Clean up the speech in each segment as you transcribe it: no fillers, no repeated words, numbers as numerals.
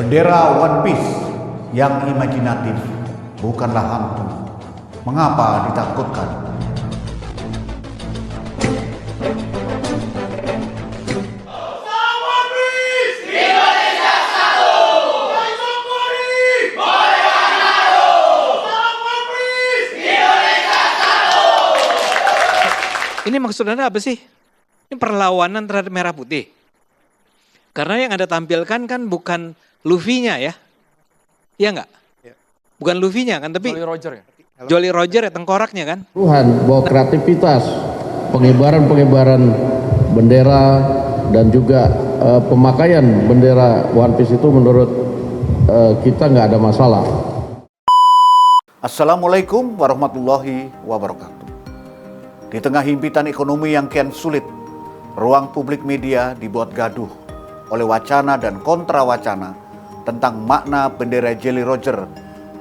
Bendera One Piece yang imajinatif bukanlah hantu. Mengapa ditakutkan? Ini maksudnya apa sih? Ini perlawanan terhadap merah putih. Karena yang Anda tampilkan kan bukan Luffy-nya ya. Iya enggak? Bukan Luffy-nya kan, tapi Jolly Roger ya? Jolly Roger ya, tengkoraknya kan. Tuhan bahwa kreativitas, pengibaran bendera dan juga pemakaian bendera One Piece itu menurut kita nggak ada masalah. Assalamualaikum warahmatullahi wabarakatuh. Di tengah himpitan ekonomi yang kian sulit, ruang publik media dibuat gaduh oleh wacana dan kontra wacana tentang makna bendera Jolly Roger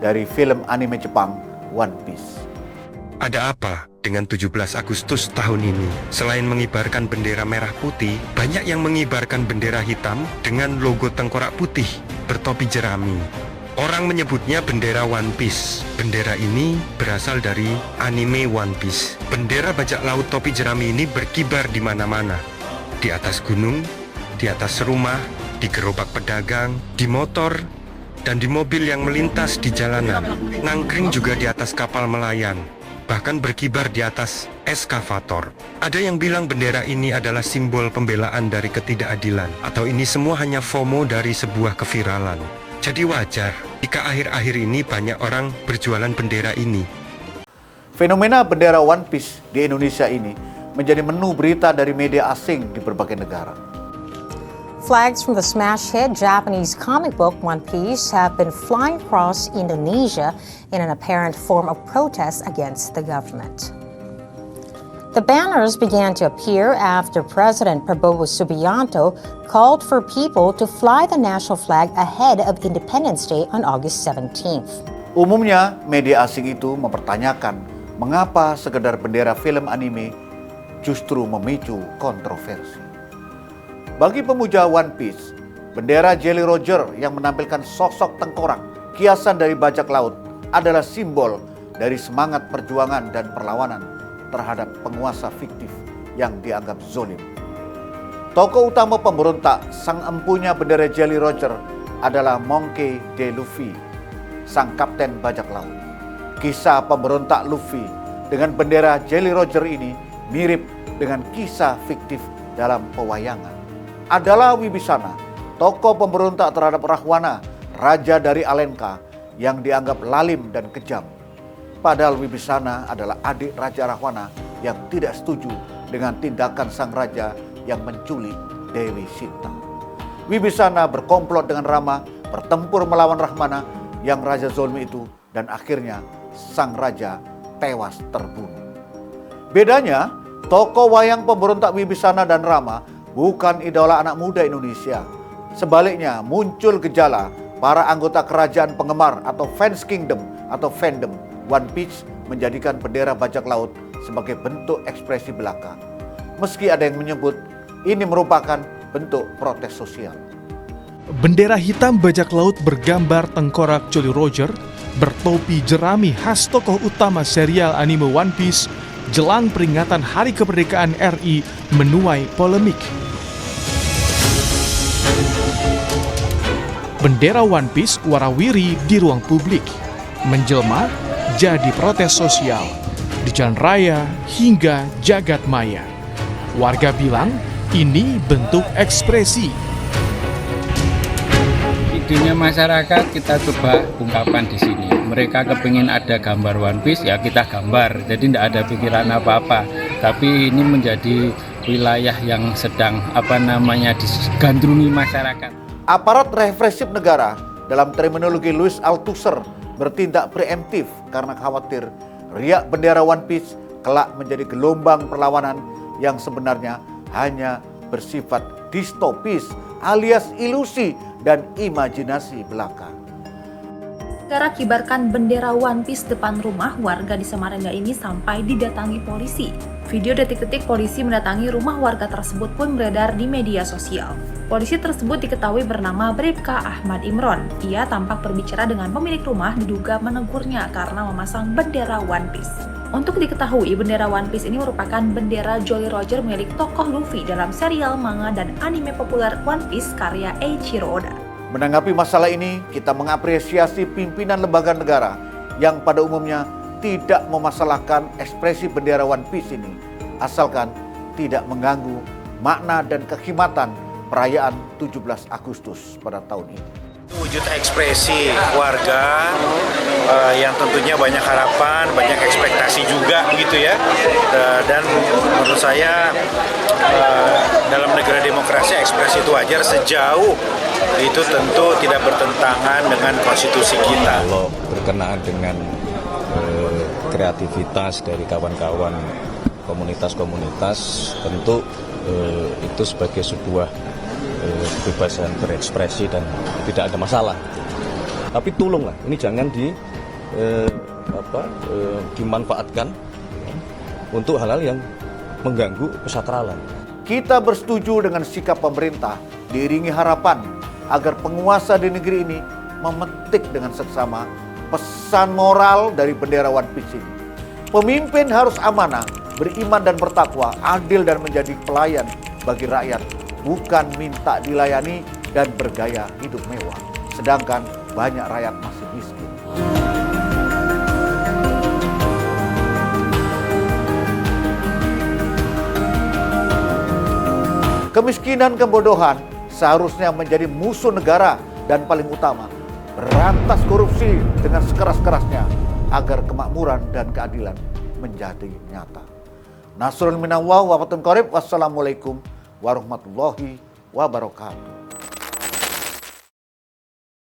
dari film anime Jepang One Piece. Ada apa dengan 17 Agustus tahun ini? Selain mengibarkan bendera merah putih, banyak yang mengibarkan bendera hitam dengan logo tengkorak putih bertopi jerami. Orang menyebutnya bendera One Piece. Bendera ini berasal dari anime One Piece. Bendera bajak laut topi jerami ini berkibar di mana-mana. Di atas gunung, di atas rumah, di gerobak pedagang, di motor, dan di mobil yang melintas di jalanan. Nangkring juga di atas kapal nelayan. Bahkan berkibar di atas eskavator. Ada yang bilang bendera ini adalah simbol pembelaan dari ketidakadilan. Atau ini semua hanya FOMO dari sebuah keviralan. Jadi wajar jika akhir-akhir ini banyak orang berjualan bendera ini. Fenomena bendera One Piece di Indonesia ini menjadi menu berita dari media asing di berbagai negara. Flags from the smash hit Japanese comic book One Piece have been flying across Indonesia in an apparent form of protest against the government. The banners began to appear after President Prabowo Subianto called for people to fly the national flag ahead of Independence Day on August 17th. Umumnya, media asing itu mempertanyakan mengapa sekedar bendera film anime justru memicu kontroversi. Bagi pemuja One Piece, bendera Jolly Roger yang menampilkan sosok tengkorak, kiasan dari bajak laut adalah simbol dari semangat perjuangan dan perlawanan terhadap penguasa fiktif yang dianggap zolim. Tokoh utama pemberontak sang empunya bendera Jolly Roger adalah Monkey D. Luffy, sang kapten bajak laut. Kisah pemberontak Luffy dengan bendera Jolly Roger ini mirip dengan kisah fiktif dalam pewayangan. Adalah Wibisana, tokoh pemberontak terhadap Rahwana, raja dari Alenka yang dianggap lalim dan kejam. Padahal Wibisana adalah adik Raja Rahwana yang tidak setuju dengan tindakan sang raja yang menculik Dewi Sinta. Wibisana berkomplot dengan Rama, bertempur melawan Rahwana yang raja zolmi itu, dan akhirnya sang raja tewas terbunuh. Bedanya, tokoh wayang pemberontak Wibisana dan Rama bukan idola anak muda Indonesia. Sebaliknya, muncul gejala para anggota kerajaan penggemar atau fans kingdom atau fandom One Piece menjadikan bendera bajak laut sebagai bentuk ekspresi belaka. Meski ada yang menyebut ini merupakan bentuk protes sosial. Bendera hitam bajak laut bergambar tengkorak Jolly Roger bertopi jerami khas tokoh utama serial anime One Piece jelang peringatan Hari Kemerdekaan RI menuai polemik. Bendera One Piece warawiri di ruang publik, menjelma jadi protes sosial di jalan raya hingga jagat maya. Warga bilang ini bentuk ekspresi. Idenya masyarakat kita coba ungkapkan di sini. Mereka kepingin ada gambar One Piece, ya kita gambar. Jadi tidak ada pikiran apa-apa. Tapi ini menjadi wilayah yang sedang digandrungi masyarakat. Aparat represif negara dalam terminologi Louis Althusser bertindak preemptif karena khawatir riak bendera One Piece kelak menjadi gelombang perlawanan yang sebenarnya hanya bersifat distopis alias ilusi dan imajinasi belaka. Gara kibarkan bendera One Piece depan rumah warga di Samarinda ini sampai didatangi polisi. Video detik-detik polisi mendatangi rumah warga tersebut pun beredar di media sosial. Polisi tersebut diketahui bernama Bribka Ahmad Imron. Ia tampak berbicara dengan pemilik rumah diduga menegurnya karena memasang bendera One Piece. Untuk diketahui, bendera One Piece ini merupakan bendera Jolly Roger milik tokoh Luffy dalam serial manga dan anime populer One Piece karya Eiichiro Oda. Menanggapi masalah ini, kita mengapresiasi pimpinan lembaga negara yang pada umumnya tidak memasalahkan ekspresi bendera One Piece ini, asalkan tidak mengganggu makna dan kekhidmatan perayaan 17 Agustus pada tahun ini. Wujud ekspresi warga yang tentunya banyak harapan, banyak ekspektasi juga begitu ya. Dan menurut saya dalam negara demokrasi ekspresi itu wajar sejauh itu tentu tidak bertentangan dengan konstitusi kita. Kalau berkenaan dengan kreativitas dari kawan-kawan komunitas-komunitas, tentu itu sebagai sebuah kebebasan berekspresi dan tidak ada masalah. Tapi tolonglah, ini jangan dimanfaatkan untuk hal-hal yang mengganggu kesakralan. Kita bersetuju dengan sikap pemerintah diiringi harapan agar penguasa di negeri ini memetik dengan seksama pesan moral dari bendera One Piece ini. Pemimpin harus amanah, beriman dan bertakwa, adil dan menjadi pelayan bagi rakyat, bukan minta dilayani dan bergaya hidup mewah, sedangkan banyak rakyat masih miskin. Kemiskinan, kebodohan seharusnya menjadi musuh negara dan paling utama, berantas korupsi dengan sekeras-kerasnya agar kemakmuran dan keadilan menjadi nyata. Nasrul minallah wa fatun qarib. Wassalamualaikum warahmatullahi wabarakatuh.